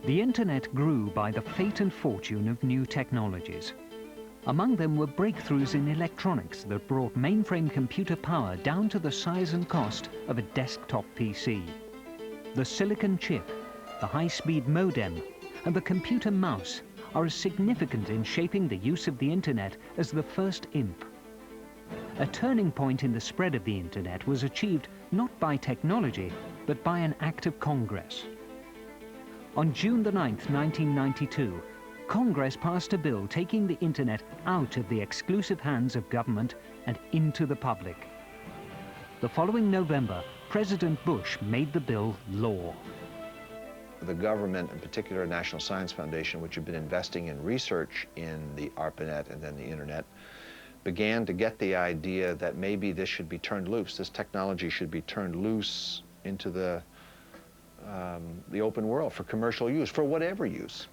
The internet grew by the fate and fortune of new technologies. Among them were breakthroughs in electronics that brought mainframe computer power down to the size and cost of a desktop PC. The silicon chip, the high-speed modem, and the computer mouse are as significant in shaping the use of the internet as the first IMP. A turning point in the spread of the internet was achieved not by technology, but by an act of Congress. On June the 9th, 1992, Congress passed a bill taking the internet out of the exclusive hands of government and into the public. The following November, President Bush made the bill law. The government, in particular National Science Foundation, which had been investing in research in the ARPANET and then the internet, began to get the idea that maybe this should be turned loose. This technology should be turned loose into the open world for commercial use, for whatever use.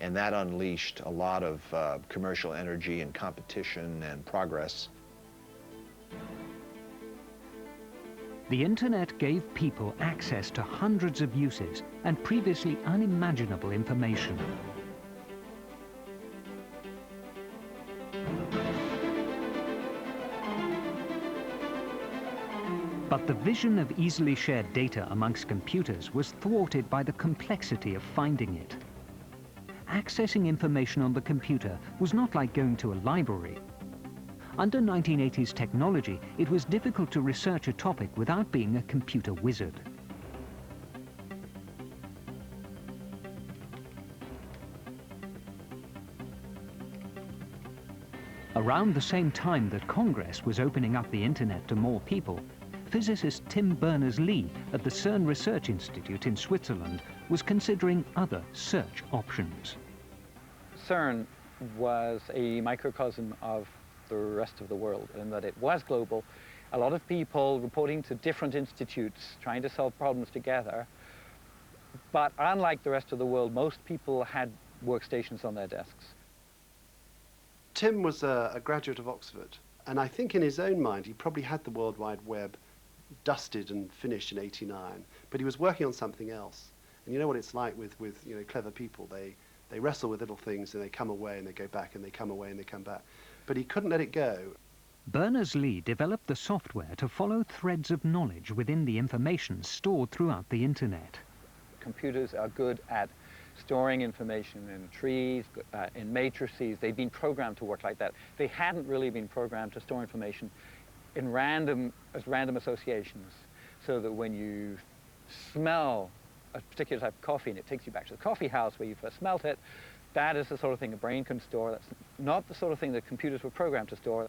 And that unleashed a lot of commercial energy and competition and progress. The internet gave people access to hundreds of uses and previously unimaginable information. But the vision of easily shared data amongst computers was thwarted by the complexity of finding it. Accessing information on the computer was not like going to a library. Under 1980s technology, it was difficult to research a topic without being a computer wizard. Around the same time that Congress was opening up the internet to more people, physicist Tim Berners-Lee at the CERN Research Institute in Switzerland was considering other search options. CERN was a microcosm of the rest of the world in that it was global. A lot of people reporting to different institutes, trying to solve problems together. But unlike the rest of the world, most people had workstations on their desks. Tim was a graduate of Oxford, and I think in his own mind he probably had the World Wide Web dusted and finished in '89, but he was working on something else. And you know what it's like with clever people. They wrestle with little things and they come away and they go back and they come away and they come back. But he couldn't let it go. Berners-Lee developed the software to follow threads of knowledge within the information stored throughout the internet. Computers are good at storing information in trees, in matrices. They've been programmed to work like that. They hadn't really been programmed to store information in random associations, so that when you smell a particular type of coffee and it takes you back to the coffee house where you first smelt it, that is the sort of thing a brain can store. That's not the sort of thing that computers were programmed to store.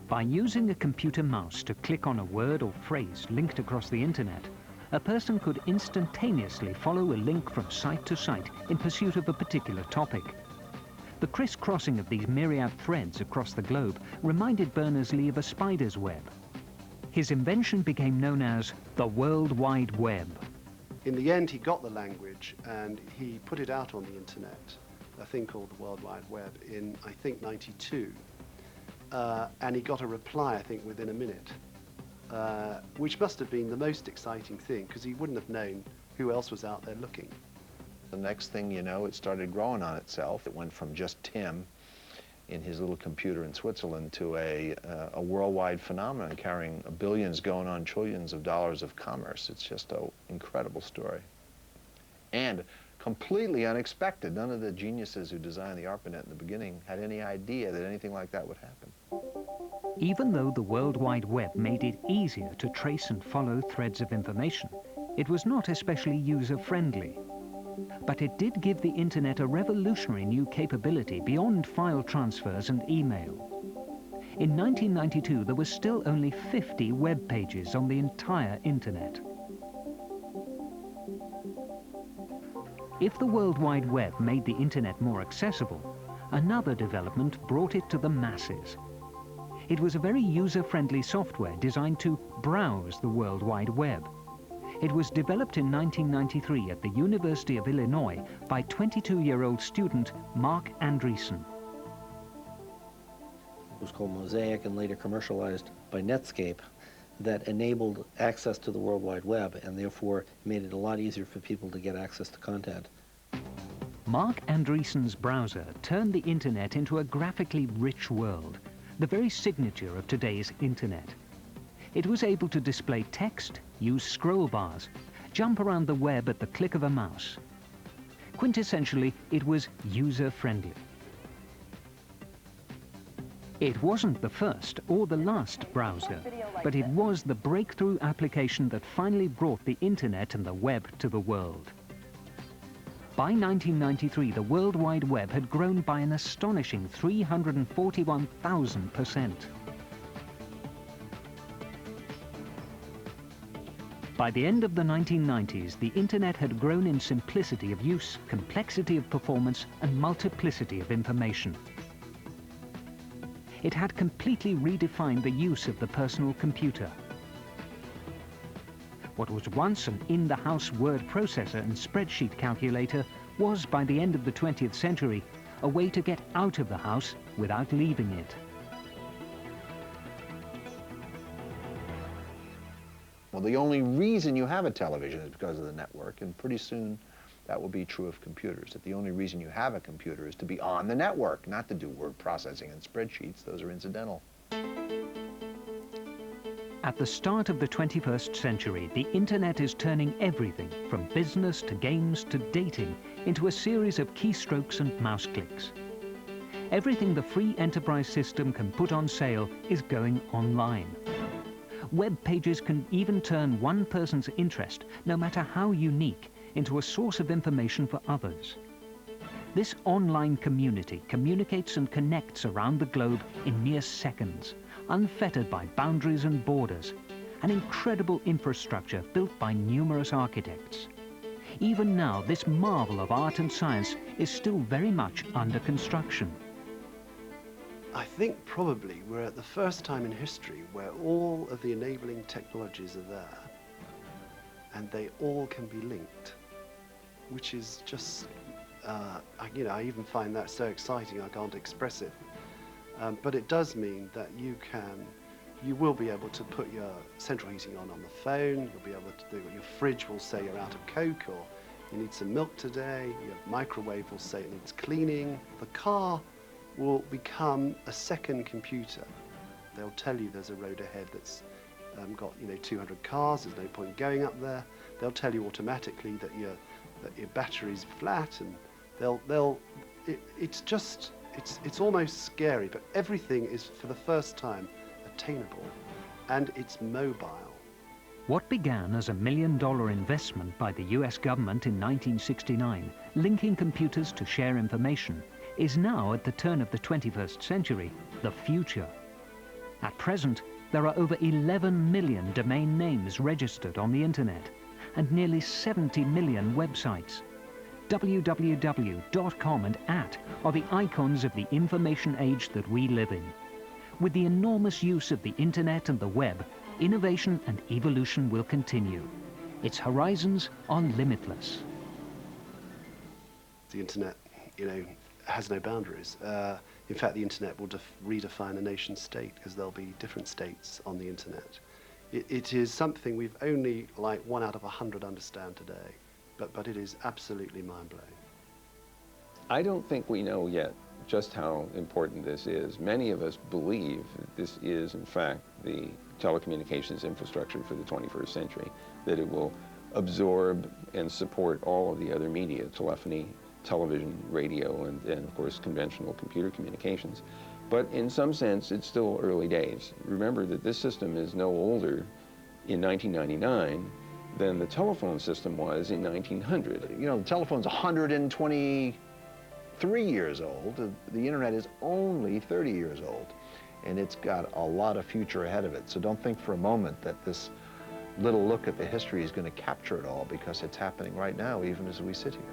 By using a computer mouse to click on a word or phrase linked across the internet, a person could instantaneously follow a link from site to site in pursuit of a particular topic. The crisscrossing of these myriad threads across the globe reminded Berners-Lee of a spider's web. His invention became known as the World Wide Web. In the end, he got the language and he put it out on the internet, a thing called the World Wide Web, in, I think, '92. And he got a reply, I think, within a minute, which must have been the most exciting thing, because he wouldn't have known who else was out there looking. The next thing you know, it started growing on itself. It went from just Tim in his little computer in Switzerland to a worldwide phenomenon carrying billions going on trillions of dollars of commerce. It's just an incredible story. And completely unexpected. None of the geniuses who designed the ARPANET in the beginning had any idea that anything like that would happen. Even though the World Wide Web made it easier to trace and follow threads of information, it was not especially user-friendly. But it did give the internet a revolutionary new capability beyond file transfers and email. In 1992, there were still only 50 web pages on the entire internet. If the World Wide Web made the internet more accessible, another development brought it to the masses. It was a very user-friendly software designed to browse the World Wide Web. It was developed in 1993 at the University of Illinois by 22-year-old student Mark Andreessen. It was called Mosaic and later commercialized by Netscape, that enabled access to the World Wide Web and therefore made it a lot easier for people to get access to content. Mark Andreessen's browser turned the internet into a graphically rich world, the very signature of today's internet. It was able to display text, use scroll bars, jump around the web at the click of a mouse. Quintessentially, it was user-friendly. It wasn't the first or the last browser, but it was the breakthrough application that finally brought the internet and the web to the world. By 1993, the World Wide Web had grown by an astonishing 341,000%. By the end of the 1990s, the internet had grown in simplicity of use, complexity of performance, and multiplicity of information. It had completely redefined the use of the personal computer. What was once an in-the-house word processor and spreadsheet calculator was, by the end of the 20th century, a way to get out of the house without leaving it. Well, the only reason you have a television is because of the network, and pretty soon that will be true of computers, that the only reason you have a computer is to be on the network, not to do word processing and spreadsheets. Those are incidental. At the start of the 21st century, the internet is turning everything from business to games to dating into a series of keystrokes and mouse clicks. Everything the free enterprise system can put on sale is going online. Web pages can even turn one person's interest, no matter how unique, into a source of information for others. This online community communicates and connects around the globe in mere seconds, unfettered by boundaries and borders, an incredible infrastructure built by numerous architects. Even now, this marvel of art and science is still very much under construction. I think probably we're at the first time in history where all of the enabling technologies are there and they all can be linked, which is just, I even find that so exciting I can't express it. But it does mean that you will be able to put your central heating on the phone, you'll be able to do, your fridge will say you're out of Coke or you need some milk today, your microwave will say it needs cleaning, the car will become a second computer. They'll tell you there's a road ahead that's got 200 cars, there's no point going up there. They'll tell you automatically that your battery's flat, and it's almost scary, but everything is for the first time attainable, and it's mobile. What began as a $1 million investment by the US government in 1969, linking computers to share information, is now, at the turn of the 21st century, the future. At present, there are over 11 million domain names registered on the internet and nearly 70 million websites. www.com and @ are the icons of the information age that we live in. With the enormous use of the internet and the web, innovation and evolution will continue. Its horizons are limitless. The internet, has no boundaries. In fact, the internet will redefine a nation state, because there'll be different states on the internet. It is something we've only 1 out of 100 understand today, but it is absolutely mind-blowing. I don't think we know yet just how important this is. Many of us believe that this is, in fact, the telecommunications infrastructure for the 21st century, that it will absorb and support all of the other media, telephony, television, radio, and of course conventional computer communications. But in some sense, it's still early days. Remember that this system is no older in 1999 than the telephone system was in 1900. The telephone's 123 years old. The internet is only 30 years old, and it's got a lot of future ahead of it. So don't think for a moment that this little look at the history is going to capture it all, because it's happening right now, even as we sit here.